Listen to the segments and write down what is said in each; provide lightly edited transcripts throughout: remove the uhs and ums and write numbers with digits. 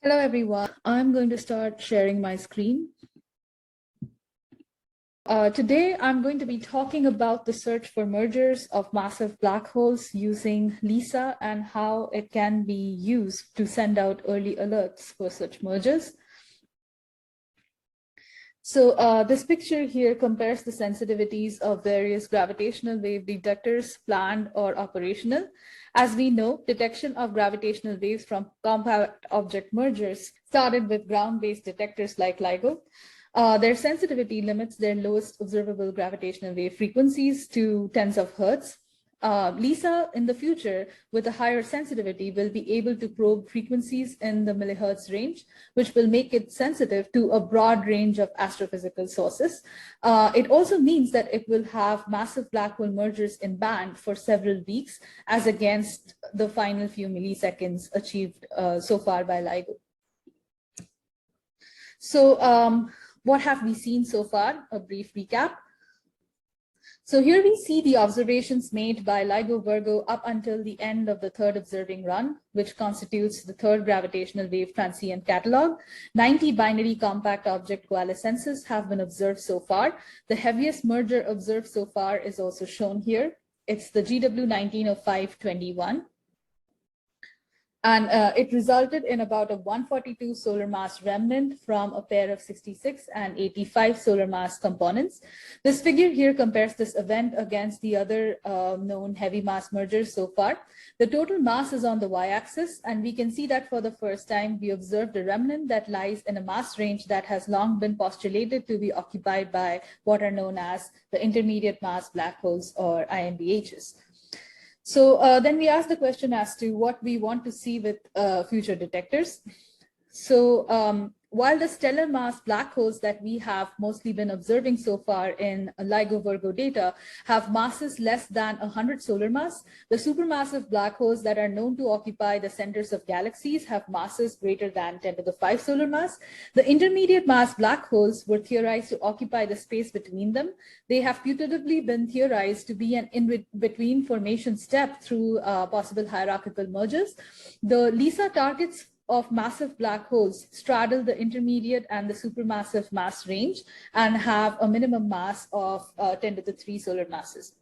Hello, everyone. I'm going to start sharing my screen. Today, I'm going to be talking about the search for mergers of massive black holes using LISA and how it can be used to send out early alerts for such mergers. So this picture here compares the sensitivities of various gravitational wave detectors, planned or operational. As we know, detection of gravitational waves from compact object mergers started with ground-based detectors like LIGO. Their sensitivity limits their lowest observable gravitational wave frequencies to tens of hertz. LISA in the future with a higher sensitivity will be able to probe frequencies in the millihertz range, which will make it sensitive to a broad range of astrophysical sources. It also means that it will have massive black hole mergers in band for several weeks, as against the final few milliseconds achieved so far by LIGO. So what have we seen so far? A brief recap. So here we see the observations made by LIGO-Virgo up until the end of the third observing run, which constitutes the third gravitational wave transient catalog. 90 binary compact object coalescences have been observed so far. The heaviest merger observed so far is also shown here. It's the GW190521. And it resulted in about a 142 solar mass remnant from a pair of 66 and 85 solar mass components. This figure here compares this event against the other known heavy mass mergers so far. The total mass is on the y-axis, and we can see that for the first time, we observed a remnant that lies in a mass range that has long been postulated to be occupied by what are known as the intermediate mass black holes, or MBHs. So then we ask the question as to what we want to see with future detectors. So while the stellar mass black holes that we have mostly been observing so far in LIGO-Virgo data have masses less than 100 solar mass, the supermassive black holes that are known to occupy the centers of galaxies have masses greater than 10 to the 5 solar mass. The intermediate mass black holes were theorized to occupy the space between them. They have putatively been theorized to be an in-between formation step through possible hierarchical mergers. The LISA targets of massive black holes straddle the intermediate and the supermassive mass range and have a minimum mass of 10 to the 3 solar masses.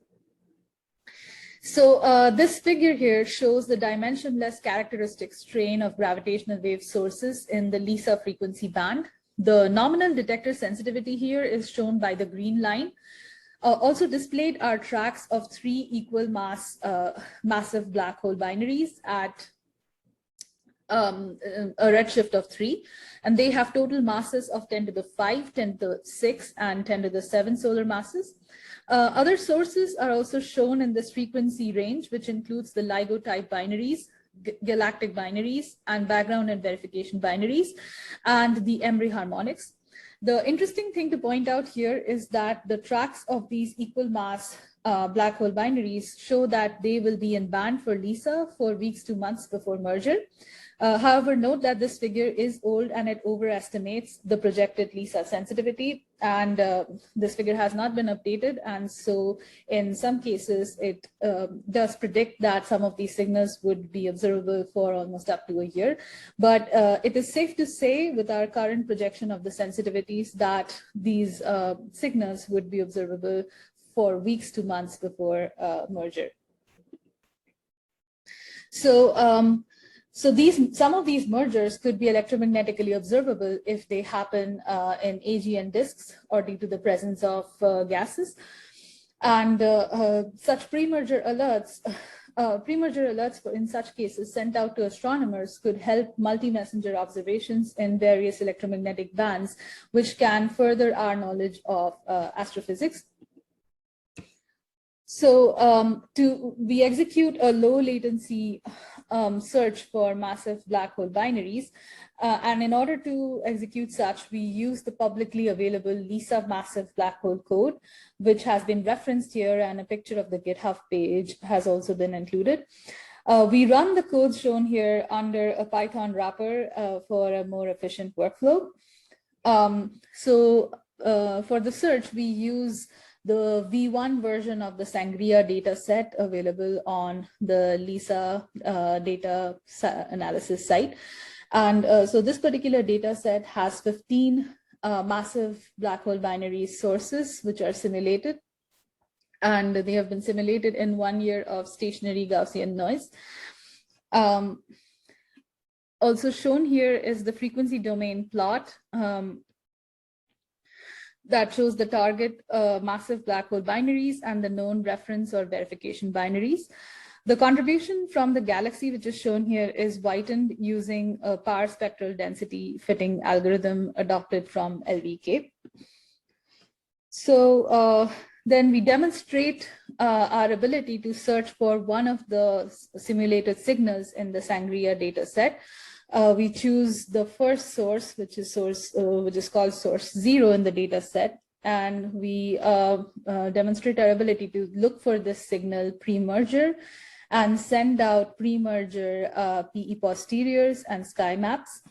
So this figure here shows the dimensionless characteristic strain of gravitational wave sources in the LISA frequency band. The nominal detector sensitivity here is shown by the green line. Also displayed are tracks of 3 equal mass massive black hole binaries at a redshift of 3, and they have total masses of 10 to the 5, 10 to the 6, and 10 to the 7 solar masses. Other sources are also shown in this frequency range, which includes the LIGO type binaries, galactic binaries, and background and verification binaries, and the Emery harmonics. The interesting thing to point out here is that the tracks of these equal mass black hole binaries show that they will be in band for LISA for weeks to months before merger. However, note that this figure is old and it overestimates the projected LISA sensitivity, and this figure has not been updated, and so in some cases it does predict that some of these signals would be observable for almost up to a year. But it is safe to say with our current projection of the sensitivities that these signals would be observable for weeks to months before merger. So some of these mergers could be electromagnetically observable if they happen in AGN disks or due to the presence of gases. And such pre-merger alerts in such cases sent out to astronomers could help multi-messenger observations in various electromagnetic bands, which can further our knowledge of astrophysics. So we execute a low latency search for massive black hole binaries. And in order to execute such, we use the publicly available LISA massive black hole code, which has been referenced here, and a picture of the GitHub page has also been included. We run the code shown here under a Python wrapper for a more efficient workflow. For the search, we use the V1 version of the Sangria data set available on the LISA data analysis site. And so this particular data set has 15 massive black hole binary sources, which are simulated. And they have been simulated in 1 year of stationary Gaussian noise. Also shown here is the frequency domain plot that shows the target massive black hole binaries and the known reference or verification binaries. The contribution from the galaxy, which is shown here, is whitened using a power spectral density fitting algorithm adopted from LVK. So then we demonstrate our ability to search for one of the simulated signals in the Sangria data set. We choose the first source, which is called source 0 in the data set, and we demonstrate our ability to look for this signal pre-merger and send out pre-merger PE posteriors and sky maps.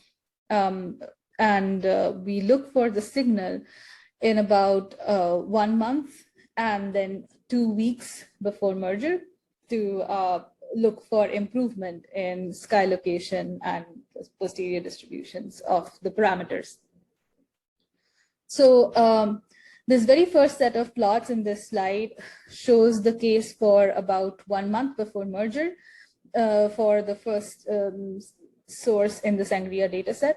We look for the signal in about 1 month and then 2 weeks before merger to look for improvement in sky location and posterior distributions of the parameters. So this very first set of plots in this slide shows the case for about 1 month before merger for the first source in the Sangria dataset.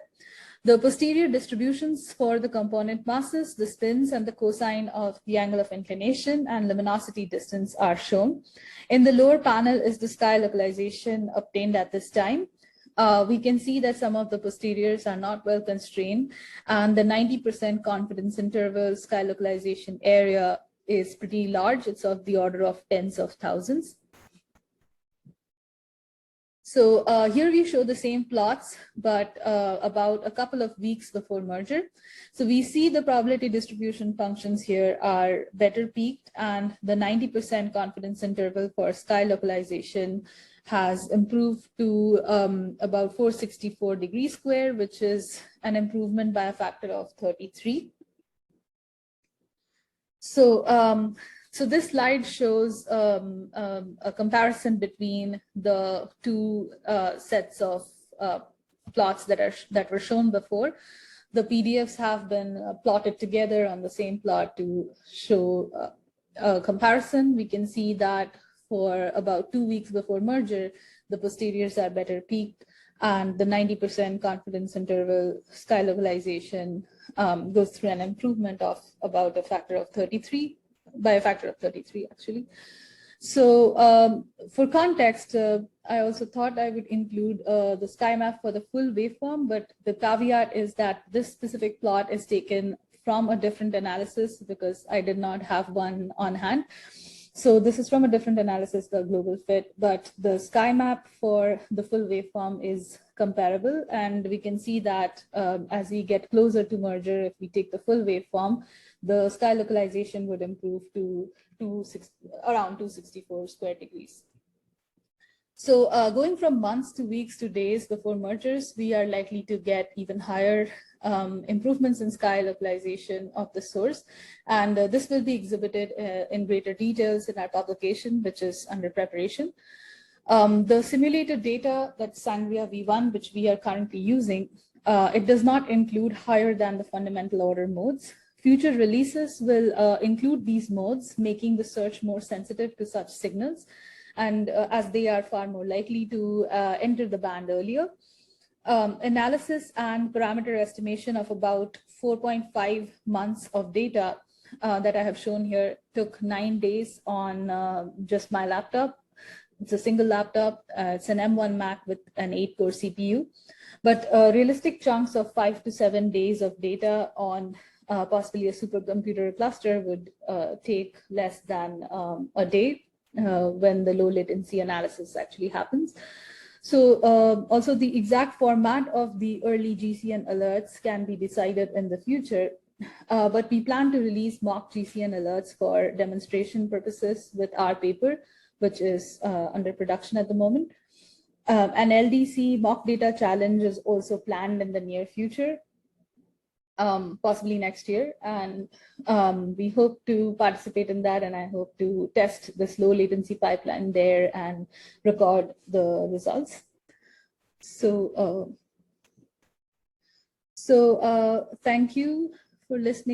The posterior distributions for the component masses, the spins, and the cosine of the angle of inclination and luminosity distance are shown. In the lower panel is the sky localization obtained at this time. We can see that some of the posteriors are not well constrained, and the 90% confidence interval sky localization area is pretty large. It's of the order of tens of thousands. So here we show the same plots, but about a couple of weeks before merger. So we see the probability distribution functions here are better peaked, and the 90% confidence interval for sky localization has improved to about 464 degrees square, which is an improvement by a factor of 33. So this slide shows a comparison between the two sets of plots that were shown before. The PDFs have been plotted together on the same plot to show a comparison. We can see that for about 2 weeks before merger, the posteriors are better peaked, and the 90% confidence interval sky localization goes through an improvement of about a factor of 33. By a factor of 33, actually. So for context, I also thought I would include the sky map for the full waveform, but the caveat is that this specific plot is taken from a different analysis because I did not have one on hand. So this is from a different analysis, the global fit, but the sky map for the full waveform is comparable. And we can see that as we get closer to merger, if we take the full waveform, the sky localization would improve to around 264 square degrees. So going from months to weeks to days before mergers, we are likely to get even higher improvements in sky localization of the source. And this will be exhibited in greater details in our publication, which is under preparation. The simulated data, that's Sangria V1, which we are currently using, it does not include higher than the fundamental order modes. Future releases will include these modes, making the search more sensitive to such signals, and as they are far more likely to enter the band earlier. Analysis and parameter estimation of about 4.5 months of data that I have shown here took 9 days on just my laptop. It's a single laptop. It's an M1 Mac with an 8-core CPU. But realistic chunks of 5 to 7 days of data on possibly a supercomputer cluster would take less than a day when the low latency analysis actually happens. So also the exact format of the early GCN alerts can be decided in the future, but we plan to release mock GCN alerts for demonstration purposes with our paper, which is under production at the moment. An LDC mock data challenge is also planned in the near future, possibly next year, and we hope to participate in that, and I hope to test this low latency pipeline there and record the results. So So thank you for listening.